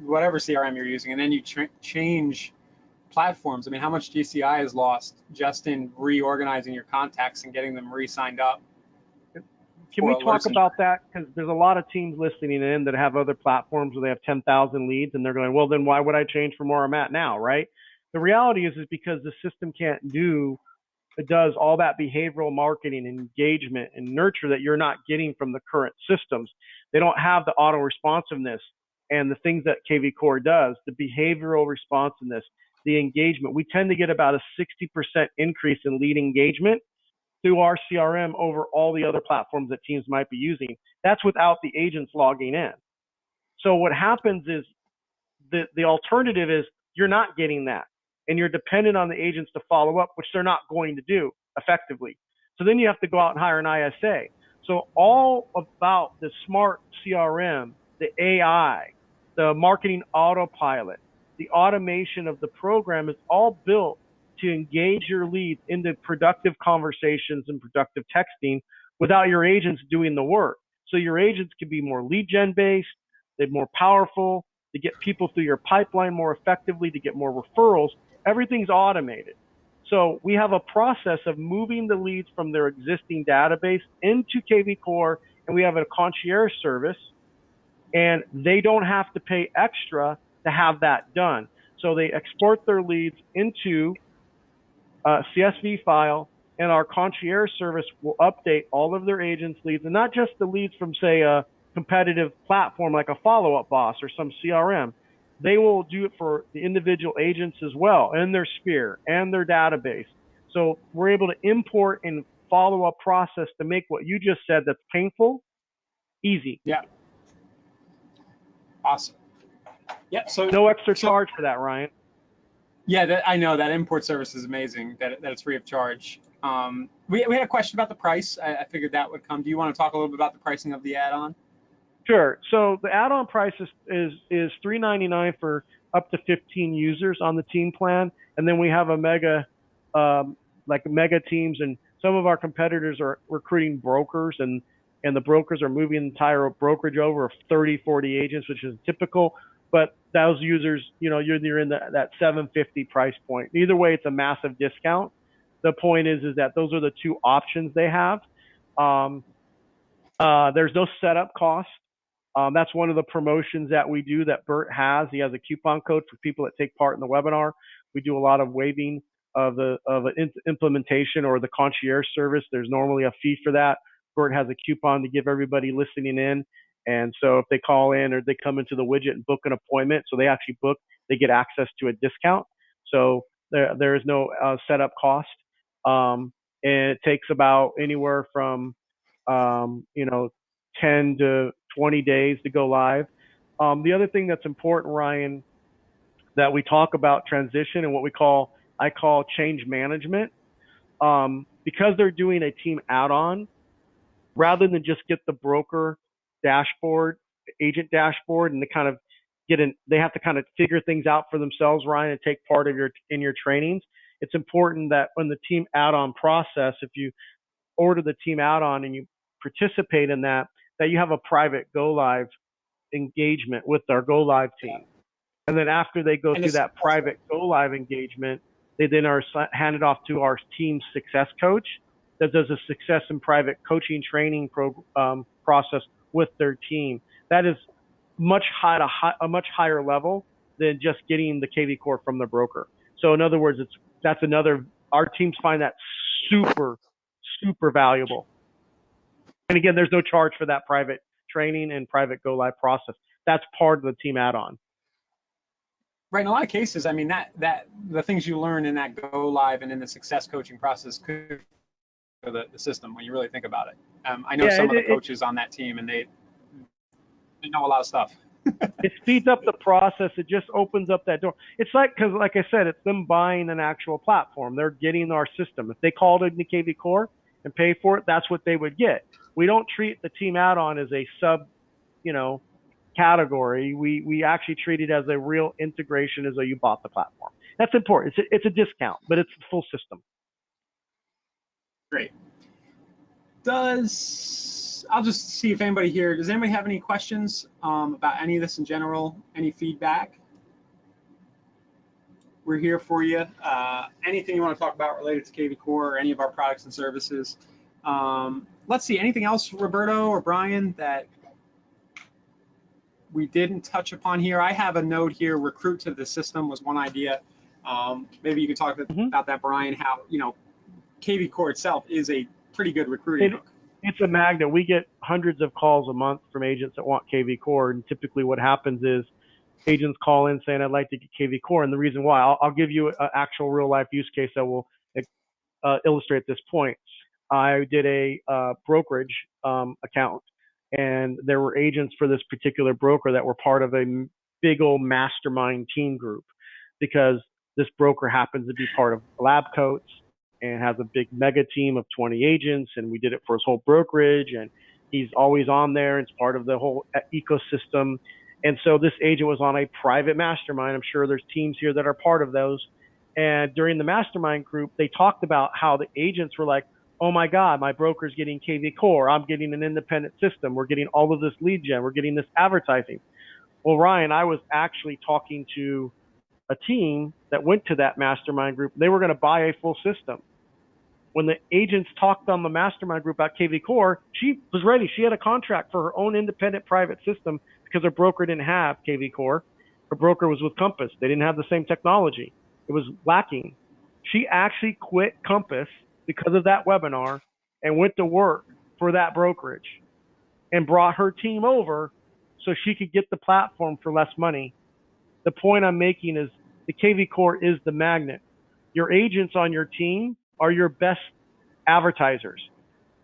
whatever CRM you're using, and then you change platforms. I mean, how much GCI is lost just in reorganizing your contacts and getting them re-signed up? Can we talk about that? Because there's a lot of teams listening in that have other platforms where they have 10,000 leads, and they're going, well, then why would I change from where I'm at now, right? The reality is because the system it does all that behavioral marketing and engagement and nurture that you're not getting from the current systems. They don't have the auto responsiveness and the things that KV Core does, the behavioral responsiveness, the engagement. We tend to get about a 60% increase in lead engagement through our CRM over all the other platforms that teams might be using. That's without the agents logging in. So what happens is the alternative is you're not getting that, and you're dependent on the agents to follow up, which they're not going to do effectively. So then you have to go out and hire an ISA. So all about the smart CRM, the AI, the marketing autopilot, the automation of the program is all built to engage your leads into productive conversations and productive texting without your agents doing the work. So your agents can be more lead gen based, they're more powerful, to get people through your pipeline more effectively, to get more referrals. Everything's automated. So we have a process of moving the leads from their existing database into KV Core, and we have a concierge service, and they don't have to pay extra to have that done. So they export their leads into a CSV file, and our concierge service will update all of their agents' leads, and not just the leads from, say, a competitive platform like a follow-up boss or some CRM. They will do it for the individual agents as well, and their sphere and their database. So we're able to import and follow up process to make what you just said that's painful easy. Yeah. Awesome. Yeah. So no extra charge for that, Ryan. Yeah, I know that import service is amazing. That it's free of charge. We had a question about the price. I figured that would come. Do you want to talk a little bit about the pricing of the add-on? Sure. So the add-on price is $3.99 for up to 15 users on the team plan, and then we have a mega teams, and some of our competitors are recruiting brokers, and the brokers are moving the entire brokerage over of 30, 40 agents, which is typical. But those users, you're in that $750 price point. Either way, it's a massive discount. The point is that those are the two options they have. There's no setup cost. That's one of the promotions that we do that Bert has. He has a coupon code for people that take part in the webinar. We do a lot of waiving of an implementation or the concierge service. There's normally a fee for that. Bert has a coupon to give everybody listening in. And so if they call in or they come into the widget and book an appointment, so they actually book, they get access to a discount. So there is no setup cost. And it takes about anywhere from 10 to 20 days to go live. The other thing that's important, Ryan, that we talk about transition and what I call change management, because they're doing a team add-on, rather than just get the broker dashboard, agent dashboard, and they have to kind of figure things out for themselves, Ryan, and take part of in your trainings. It's important that when the team add-on process, if you order the team add-on and you participate in that you have a private go live engagement with our go live team. And then after they go through that private go live engagement, they then are handed off to our team success coach that does a success and private coaching training process with their team. That is a much higher level than just getting the KV Core from the broker. So in other words, our teams find that super, super valuable. And again, there's no charge for that private training and private go live process. That's part of the team add-on. Right. In a lot of cases, I mean, that the things you learn in that go live and in the success coaching process could for the system when you really think about it. I know some of the coaches on that team, and they know a lot of stuff. It speeds up the process. It just opens up that door. It's because like I said, it's them buying an actual platform. They're getting our system. If they called into KV Core and pay for it, that's what they would get. We don't treat the team add-on as a category. We actually treat it as a real integration as though you bought the platform. That's important. It's a discount, but it's the full system. Great. I'll just see if anybody here, does anybody have any questions about any of this in general? Any feedback? We're here for you. Anything you want to talk about related to KV Core or any of our products and services. Let's see, anything else, Roberto or Brian, that we didn't touch upon here? I have a note here, recruit to the system was one idea. Maybe you could talk about that, Brian, how, KV Core itself is a pretty good recruiting hook. It's a magnet. We get hundreds of calls a month from agents that want KV Core, and typically what happens is agents call in saying, I'd like to get KV Core, and the reason why, I'll give you an actual real-life use case that will illustrate this point. I did a brokerage account, and there were agents for this particular broker that were part of a big old mastermind team group, because this broker happens to be part of Lab Coats and has a big mega team of 20 agents, and we did it for his whole brokerage, and he's always on there. It's part of the whole ecosystem. And so this agent was on a private mastermind. I'm sure there's teams here that are part of those. And during the mastermind group, they talked about how the agents were like, oh my God, my broker's getting KV Core. I'm getting an independent system. We're getting all of this lead gen. We're getting this advertising. Well, Ryan, I was actually talking to a team that went to that mastermind group. They were going to buy a full system. When the agents talked on the mastermind group about KV Core, she was ready. She had a contract for her own independent private system because her broker didn't have KV Core. Her broker was with Compass. They didn't have the same technology. It was lacking. She actually quit Compass because of that webinar and went to work for that brokerage and brought her team over so she could get the platform for less money. The point I'm making is the KV Core is the magnet. Your agents on your team are your best advertisers.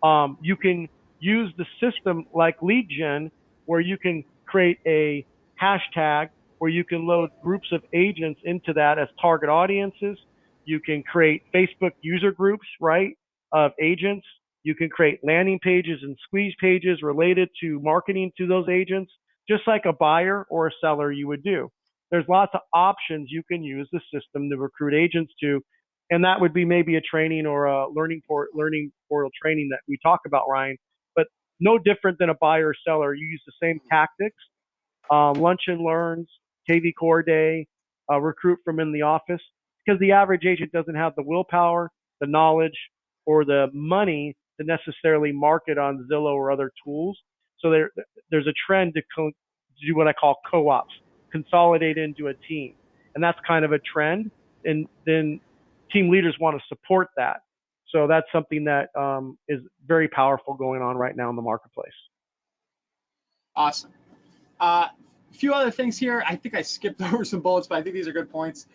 You can use the system like lead gen, where you can create a hashtag where you can load groups of agents into that as target audiences. You can create Facebook user groups, right, of agents. You can create landing pages and squeeze pages related to marketing to those agents, just like a buyer or a seller you would do. There's lots of options you can use the system to recruit agents to, and that would be maybe a training or a learning portal training that we talk about, Ryan, but no different than a buyer or seller. You use the same tactics, lunch and learns, KV Core Day, recruit from in the office, because the average agent doesn't have the willpower, the knowledge, or the money to necessarily market on Zillow or other tools. So there's a trend to do what I call co-ops, consolidate into a team. And that's kind of a trend. And then team leaders want to support that. So that's something that is very powerful going on right now in the marketplace. Awesome. A few other things here. I think I skipped over some bullets, but I think these are good points.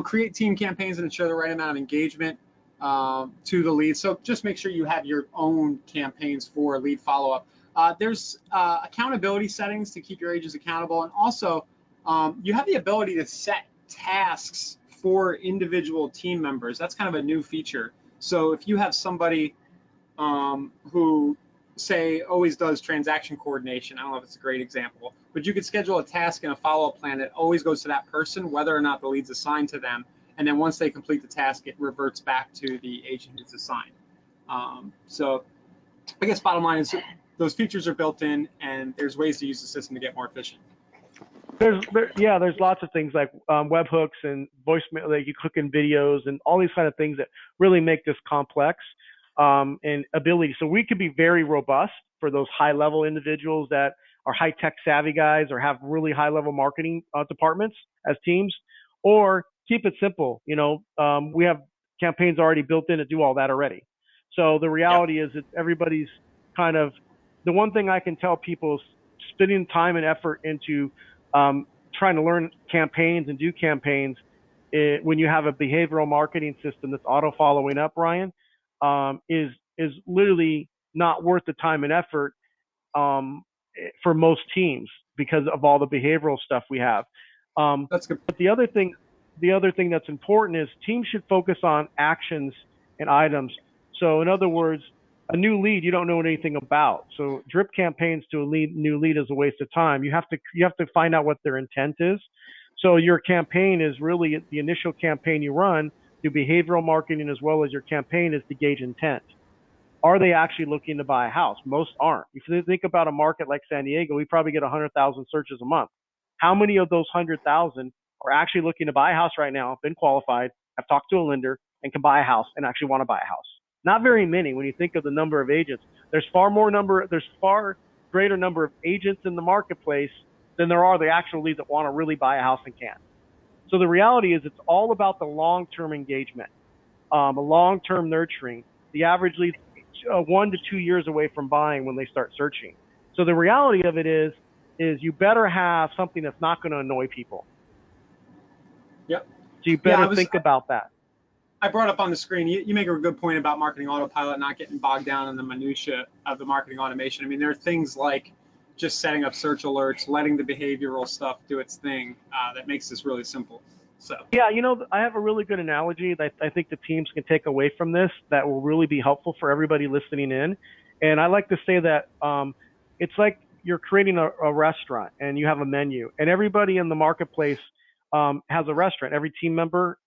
Create team campaigns and ensure the right amount of engagement to the lead. So just make sure you have your own campaigns for lead follow-up. There's accountability settings to keep your agents accountable. And also, you have the ability to set tasks for individual team members. That's kind of a new feature. So if you have somebody who, say, always does transaction coordination, I don't know if it's a great example, but you could schedule a task and a follow-up plan that always goes to that person, whether or not the lead's assigned to them. And then once they complete the task, it reverts back to the agent who's assigned. So I guess bottom line is those features are built in, and there's ways to use the system to get more efficient. There's lots of things like webhooks and voicemail, like you click in videos and all these kind of things that really make this complex and ability. So we could be very robust for those high-level individuals that are high-tech savvy guys or have really high-level marketing departments as teams, or keep it simple. We have campaigns already built in to do all that already. So the reality is that everybody's kind of, the one thing I can tell people is spending time and effort into trying to learn campaigns and do campaigns when you have a behavioral marketing system that's auto following up, Ryan, is literally not worth the time and effort for most teams because of all the behavioral stuff we have. That's good. But the other thing that's important is teams should focus on actions and items. So in other words, A new lead you don't know anything about. So drip campaigns to a new lead is a waste of time. You have to find out what their intent is. So your campaign is really the initial campaign you run through behavioral marketing, as well as your campaign is to gauge intent. Are they actually looking to buy a house? Most aren't. If you think about a market like San Diego, we probably get 100,000 searches a month. How many of those 100,000 are actually looking to buy a house right now, been qualified, have talked to a lender, and can buy a house and actually want to buy a house? Not very many when you think of the number of agents. There's far greater number of agents in the marketplace than there are the actual leads that want to really buy a house and can. So the reality is it's all about the long-term engagement, a long-term nurturing. The average lead 1 to 2 years away from buying when they start searching. So the reality of it is you better have something that's not going to annoy people. Yep. So you better think about that. I brought up on the screen, you make a good point about marketing autopilot, not getting bogged down in the minutia of the marketing automation. I mean, there are things like just setting up search alerts, letting the behavioral stuff do its thing, that makes this really simple. So yeah, I have a really good analogy that I think the teams can take away from this that will really be helpful for everybody listening in. And I like to say that it's like you're creating a restaurant and you have a menu, and everybody in the marketplace has a restaurant. Every team member,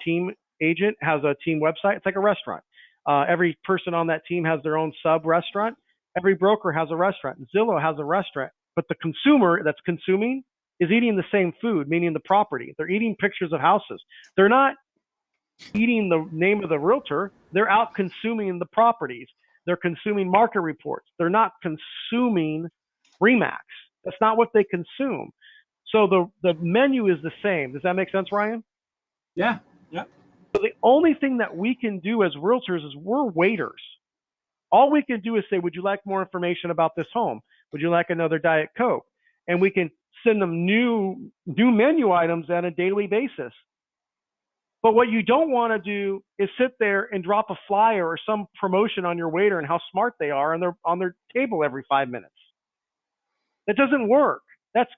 team agent has a team website. It's like a restaurant. Every person on that team has their own sub restaurant. Every broker has a restaurant. Zillow has a restaurant. But the consumer that's consuming is eating the same food, meaning the property. They're eating pictures of houses. They're not eating the name of the realtor. They're out consuming the properties. They're consuming market reports. They're not consuming Remax. That's not what they consume. So the menu is the same. Does that make sense, Ryan? Yeah. Yeah. So the only thing that we can do as realtors is we're waiters. All we can do is say, would you like more information about this home? Would you like another Diet Coke? And we can send them new menu items on a daily basis. But what you don't want to do is sit there and drop a flyer or some promotion on your waiter and how smart they are on their table every 5 minutes. That doesn't work. That's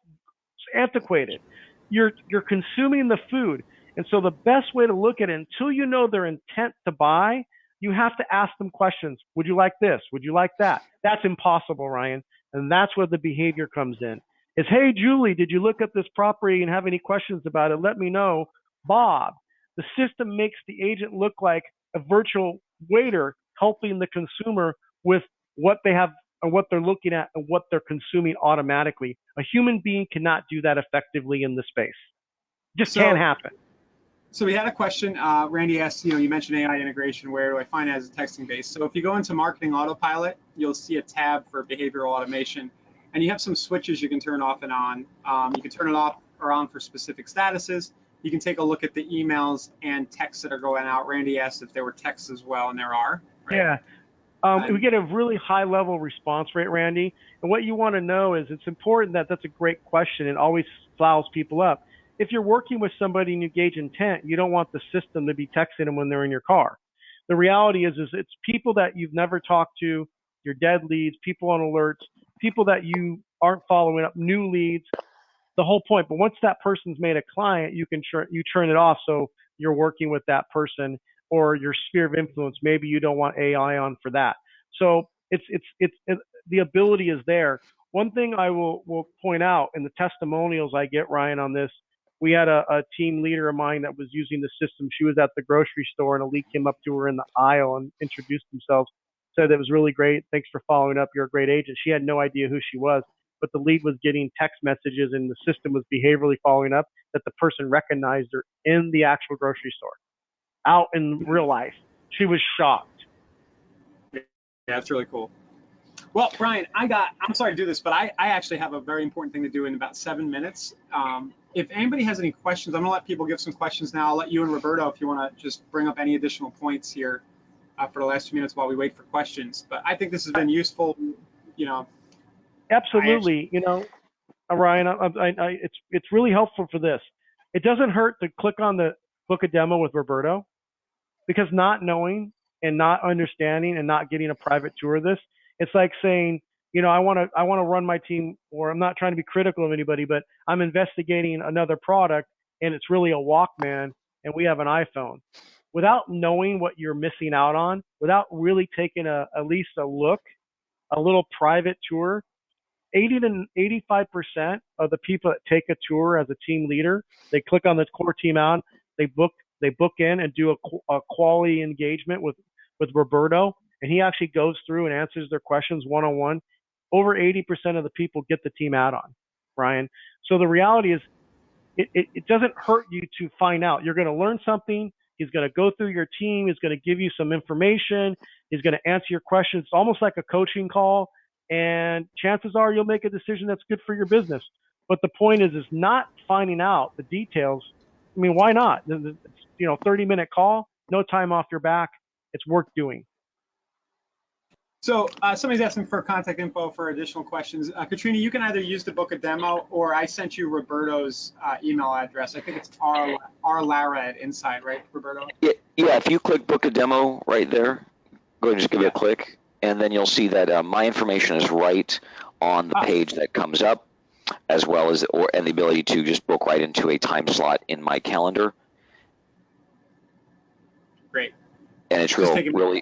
antiquated. You're consuming the food. And so the best way to look at it, until you know their intent to buy, you have to ask them questions. Would you like this? Would you like that? That's impossible, Ryan. And that's where the behavior comes in. Is, hey, Julie, did you look at this property and have any questions about it? Let me know. Bob. The system makes the agent look like a virtual waiter helping the consumer with what they have and what they're looking at and what they're consuming automatically. A human being cannot do that effectively in this space. Just can't happen. So we had a question. Randy asked, you mentioned AI integration. Where do I find it as a texting base? So if you go into marketing autopilot, you'll see a tab for behavioral automation, and you have some switches you can turn off and on. You can turn it off or on for specific statuses. You can take a look at the emails and texts that are going out. Randy asked if there were texts as well, and there are. Right? Yeah. We get a really high level response rate, Randy. And what you want to know is it's important that's a great question and always fouls people up. If you're working with somebody and you gauge intent, you don't want the system to be texting them when they're in your car. The reality is it's people that you've never talked to, your dead leads, people on alerts, people that you aren't following up, new leads. The whole point. But once that person's made a client, you turn it off. So you're working with that person or your sphere of influence. Maybe you don't want AI on for that. So it's the ability is there. One thing I will point out in the testimonials I get, Ryan, on this, we had a team leader of mine that was using the system. She was at the grocery store and a lead came up to her in the aisle and introduced themselves, said it was really great. Thanks for following up. You're a great agent. She had no idea who she was, but the lead was getting text messages and the system was behaviorally following up that the person recognized her in the actual grocery store, out in real life. She was shocked. Yeah, that's really cool. Well, Brian, I'm sorry to do this, but I actually have a very important thing to do in about 7 minutes. If anybody has any questions, I'm going to let people give some questions now. I'll let you and Roberto, if you want to just bring up any additional points here for the last few minutes while we wait for questions. But I think this has been useful, Absolutely. Ryan, it's really helpful for this. It doesn't hurt to click on the book a demo with Roberto, because not knowing and not understanding and not getting a private tour of this, it's like saying, I want to run my team, or I'm not trying to be critical of anybody, but I'm investigating another product and it's really a Walkman and we have an iPhone. without knowing what you're missing out on, without really taking at least a look, a little private tour, 80 to 85% of the people that take a tour as a team leader, they click on the core team out, they book in and do a quality engagement with Roberto, and he actually goes through and answers their questions one-on-one. Over 80% of the people get the team add-on, Brian. So the reality is, it doesn't hurt you to find out. You're going to learn something. He's going to go through your team. He's going to give you some information. He's going to answer your questions. It's almost like a coaching call. And chances are you'll make a decision that's good for your business. But the point is not finding out the details. I mean, why not? It's, 30-minute call, no time off your back. It's worth doing. So somebody's asking for contact info for additional questions. Katrina, you can either use to book a demo, or I sent you Roberto's email address. I think it's rlara@insight, right, Roberto? Yeah, if you click book a demo right there, go ahead and just give it a click, and then you'll see that my information is right on the page that comes up, as well as and the ability to just book right into a time slot in my calendar. Great. And it's really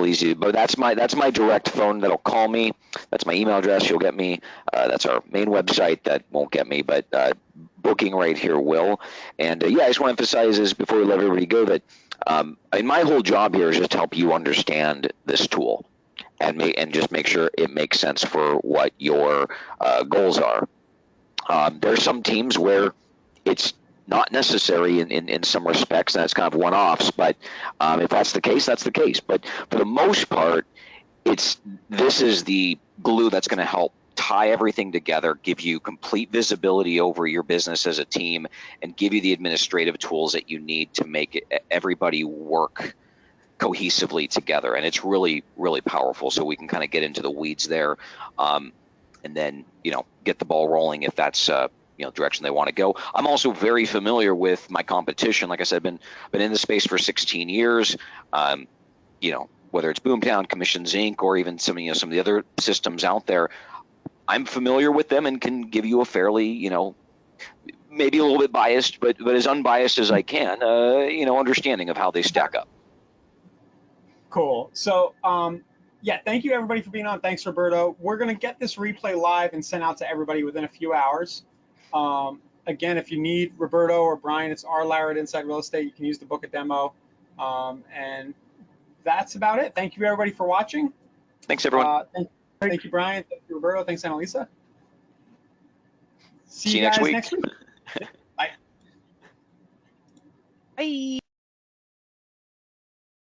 easy. But that's my direct phone that'll call me. That's my email address. You'll get me. That's our main website that won't get me, but booking right here will. And I just want to emphasize is before we let everybody go that my whole job here is just to help you understand this tool and just make sure it makes sense for what your goals are. There's some teams where it's not necessary in some respects, and that's kind of one-offs, but if that's the case, that's the case. But for the most part, this is the glue that's going to help tie everything together, give you complete visibility over your business as a team, and give you the administrative tools that you need to make everybody work cohesively together. And it's really, really powerful. So we can kind of get into the weeds there, and then get the ball rolling if that's direction they want to go. I'm also very familiar with my competition. Like I said, been in the space for 16 years. Whether it's Boomtown, Commissions Inc., or even some of the other systems out there, I'm familiar with them and can give you a fairly, maybe a little bit biased, but as unbiased as I can, understanding of how they stack up. Cool. So, thank you everybody for being on. Thanks, Roberto. We're going to get this replay live and sent out to everybody within a few hours. Again, if you need Roberto or Brian, it's rlara@insight real estate. You can use the book a demo. And that's about it. Thank you everybody for watching. Thanks everyone. Thank you, Brian. Thank you, Roberto. Thanks, Annalisa. See you next guys week. next week. Bye. Bye.